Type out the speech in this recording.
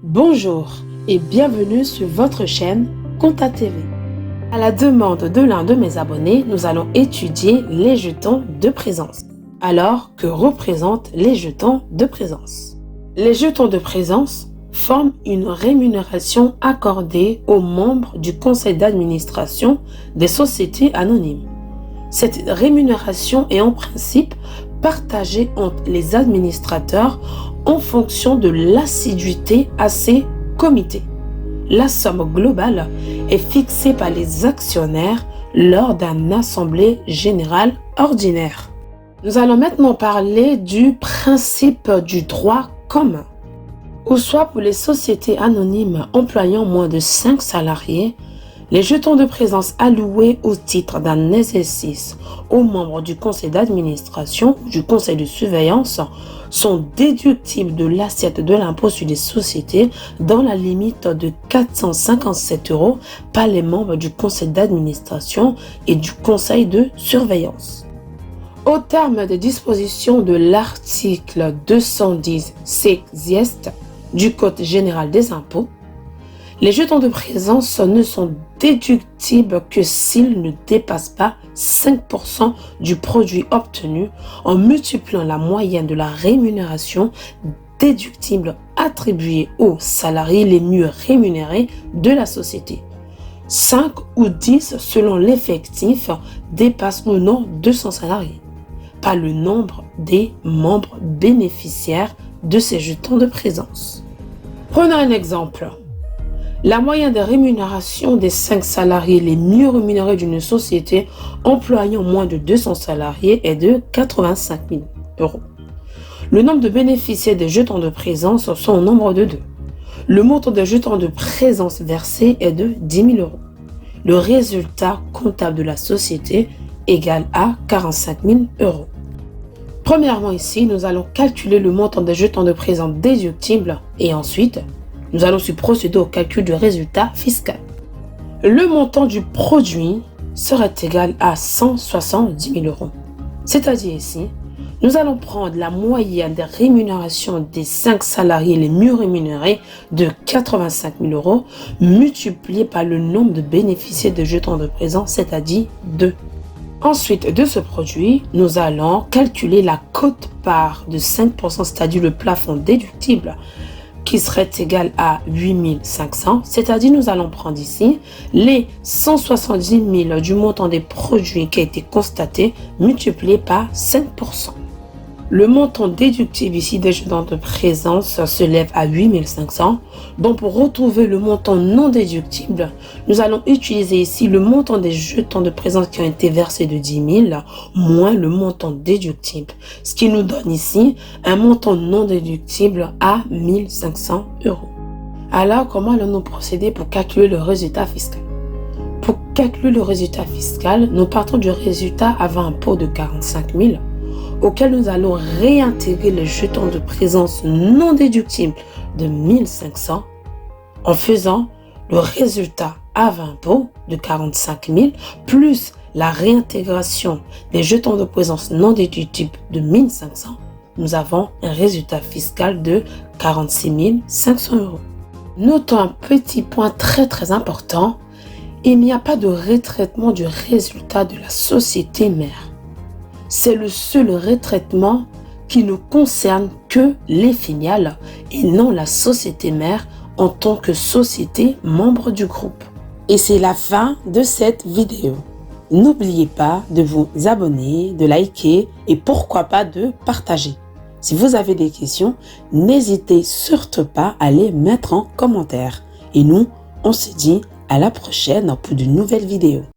Bonjour et bienvenue sur votre chaîne Compta TV. À la demande de l'un de mes abonnés, nous allons étudier les jetons de présence. Alors, que représentent les jetons de présence? Les jetons de présence forment une rémunération accordée aux membres du conseil d'administration des sociétés anonymes. Cette rémunération est en principe partagée entre les administrateurs en fonction de l'assiduité à ces comités. La somme globale est fixée par les actionnaires lors d'une assemblée générale ordinaire. Nous allons maintenant parler du principe du droit commun, ou soit pour les sociétés anonymes employant moins de 5 salariés, les jetons de présence alloués au titre d'un exercice aux membres du conseil d'administration ou du conseil de surveillance sont déductibles de l'assiette de l'impôt sur les sociétés dans la limite de 457 € par les membres du conseil d'administration et du conseil de surveillance. Au terme des dispositions de l'article 210 sexiest du Code général des impôts, les jetons de présence ne sont déductibles que s'ils ne dépassent pas 5% du produit obtenu en multipliant la moyenne de la rémunération déductible attribuée aux salariés les mieux rémunérés de la société. 5 ou 10 selon l'effectif dépassent ou non 200 salariés, pas le nombre des membres bénéficiaires de ces jetons de présence. Prenons un exemple. La moyenne des rémunérations des 5 salariés les mieux rémunérés d'une société employant moins de 200 salariés est de 85 000 €. Le nombre de bénéficiaires des jetons de présence sont au nombre de 2. Le montant des jetons de présence versés est de 10 000 €. Le résultat comptable de la société égale à 45 000 €. Premièrement ici, nous allons calculer le montant des jetons de présence déductibles et ensuite, nous allons procéder au calcul du résultat fiscal. Le montant du produit serait égal à 170 000 €. C'est-à-dire ici, nous allons prendre la moyenne des rémunérations des 5 salariés les mieux rémunérés de 85 000 € multiplié par le nombre de bénéficiaires de jetons de présence, c'est-à-dire 2. Ensuite de ce produit, nous allons calculer la quote-part de 5%, c'est-à-dire le plafond déductible, qui serait égal à 8 500, c'est-à-dire nous allons prendre ici les 170 000 du montant des produits qui a été constaté multiplié par 5%. Le montant déductible ici des jetons de présence se lève à 8 500. Donc pour retrouver le montant non déductible, nous allons utiliser ici le montant des jetons de présence qui ont été versés de 10 000 moins le montant déductible. Ce qui nous donne ici un montant non déductible à 1 500 €. Alors comment allons-nous procéder pour calculer le résultat fiscal? Pour calculer le résultat fiscal, nous partons du résultat avant impôt de 45 000 auquel nous allons réintégrer les jetons de présence non déductibles de 1 500 en faisant le résultat avant impôt de 45 000 plus la réintégration des jetons de présence non déductibles de 1 500. Nous avons un résultat fiscal de 46 500 €. Notons un petit point très important, il n'y a pas de retraitement du résultat de la société mère. C'est le seul retraitement qui ne concerne que les filiales et non la société mère en tant que société membre du groupe. Et c'est la fin de cette vidéo. N'oubliez pas de vous abonner, de liker et pourquoi pas de partager. Si vous avez des questions, n'hésitez surtout pas à les mettre en commentaire. Et nous, on se dit à la prochaine pour de nouvelles vidéos.